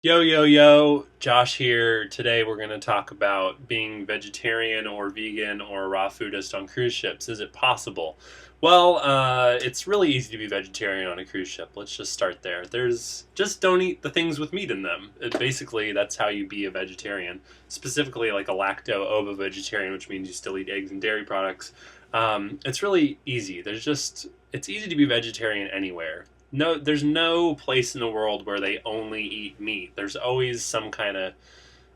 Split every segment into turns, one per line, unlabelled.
Yo, yo, yo, Josh here. Today we're going to talk about being vegetarian or vegan or raw foodist on cruise ships. Is it possible? Well, it's really easy to be vegetarian on a cruise ship. Let's just start there. Just don't eat the things with meat in them. Basically, that's how you be a vegetarian. Specifically, like a lacto-ovo vegetarian, which means you still eat eggs and dairy products. It's really easy. It's easy to be vegetarian anywhere. No, there's no place in the world where they only eat meat. There's always some kind of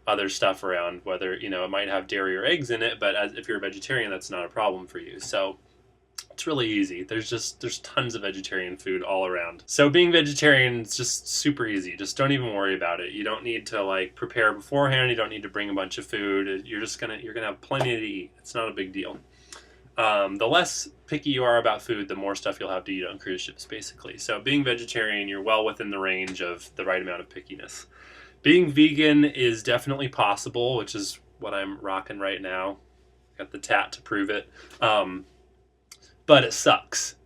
other stuff around, whether it might have dairy or eggs in it, but if you're a vegetarian, that's not a problem for you. So it's really easy. There's tons of vegetarian food all around. So being vegetarian is just super easy. Just don't even worry about it. You don't need to like prepare beforehand. You don't need to bring a bunch of food. You're gonna have plenty to eat. It's not a big deal. The less picky you are about food, the more stuff you'll have to eat on cruise ships, basically. So, being vegetarian, you're well within the range of the right amount of pickiness. Being vegan is definitely possible, which is what I'm rocking right now. Got the tat to prove it. Um, but it sucks.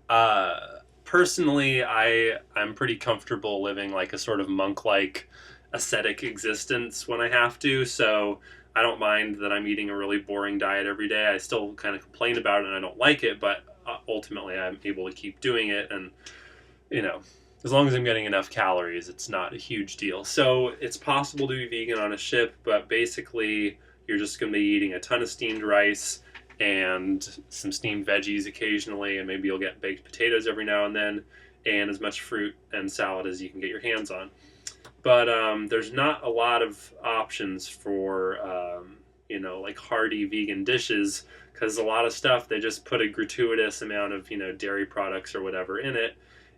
Personally, I'm pretty comfortable living like a sort of monk-like ascetic existence when I have to. So I don't mind that I'm eating a really boring diet every day. I still kind of complain about it and I don't like it, but ultimately I'm able to keep doing it. And you know, as long as I'm getting enough calories, it's not a huge deal. So it's possible to be vegan on a ship, but basically you're just going to be eating a ton of steamed rice and some steamed veggies occasionally, and maybe you'll get baked potatoes every now and then, and as much fruit and salad as you can get your hands on. But there's not a lot of options for like hearty vegan dishes because a lot of stuff they just put a gratuitous amount of dairy products or whatever in it,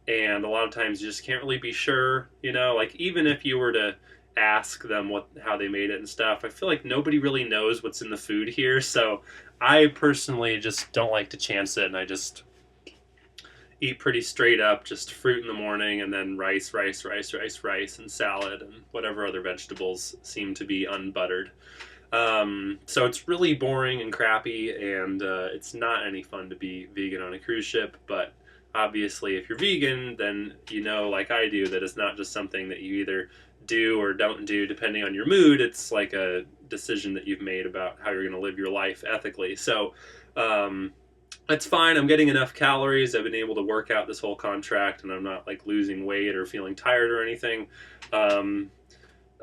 and a lot of times you just can't really be sure. Like even if you were to ask them how they made it and stuff, I feel like nobody really knows what's in the food here. So I personally just don't like to chance it, and I just eat pretty straight up, just fruit in the morning, and then rice, rice, rice, rice, rice, and salad, and whatever other vegetables seem to be unbuttered. So it's really boring and crappy, and it's not any fun to be vegan on a cruise ship. But obviously, if you're vegan, then like I do, that it's not just something that you either do or don't do depending on your mood. It's like a decision that you've made about how you're going to live your life ethically. So, that's fine. I'm getting enough calories. I've been able to work out this whole contract, and I'm not like losing weight or feeling tired or anything. Um,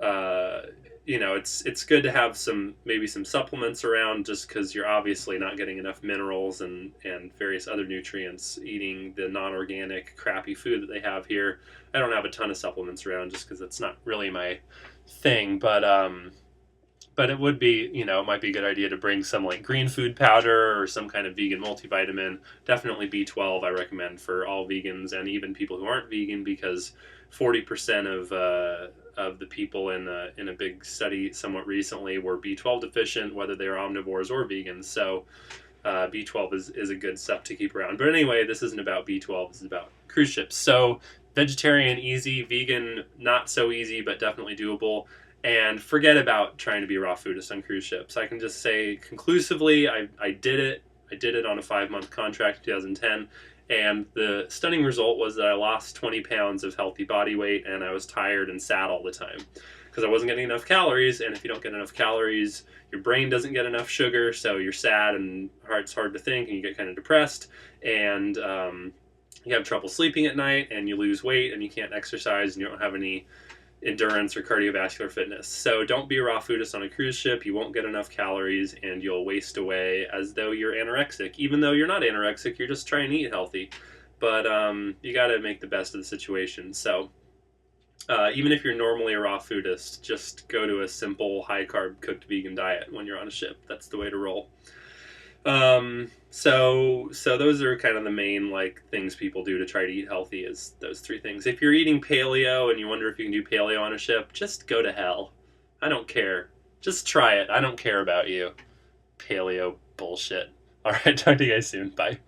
uh, it's good to have maybe some supplements around, just because you're obviously not getting enough minerals and various other nutrients eating the non-organic crappy food that they have here. I don't have a ton of supplements around just because it's not really my thing, but it would be, it might be a good idea to bring some like green food powder or some kind of vegan multivitamin. Definitely B12, I recommend for all vegans and even people who aren't vegan, because 40% of the people in a big study somewhat recently were B12 deficient, whether they are omnivores or vegans. So B12 is a good stuff to keep around. But anyway, this isn't about B12. This is about cruise ships. So vegetarian, easy. Vegan, not so easy, but definitely doable. And forget about trying to be a raw foodist on cruise ships. I can just say conclusively, I did it. I did it on a 5-month contract in 2010. And the stunning result was that I lost 20 pounds of healthy body weight, and I was tired and sad all the time because I wasn't getting enough calories. And if you don't get enough calories, your brain doesn't get enough sugar, so you're sad and it's hard to think, and you get kind of depressed. And you have trouble sleeping at night, and you lose weight, and you can't exercise, and you don't have any endurance or cardiovascular fitness. So don't be a raw foodist on a cruise ship. You won't get enough calories, and you'll waste away as though you're anorexic. Even though you're not anorexic, you're just trying to eat healthy. But you got to make the best of the situation. So even if you're normally a raw foodist, just go to a simple high carb cooked vegan diet when you're on a ship. That's the way to roll. So those are kind of the main like things people do to try to eat healthy, is those three things. If you're eating paleo and you wonder if you can do paleo on a ship, just go to hell. I don't care. Just try it. I don't care about you. Paleo bullshit. All right, talk to you guys soon. Bye.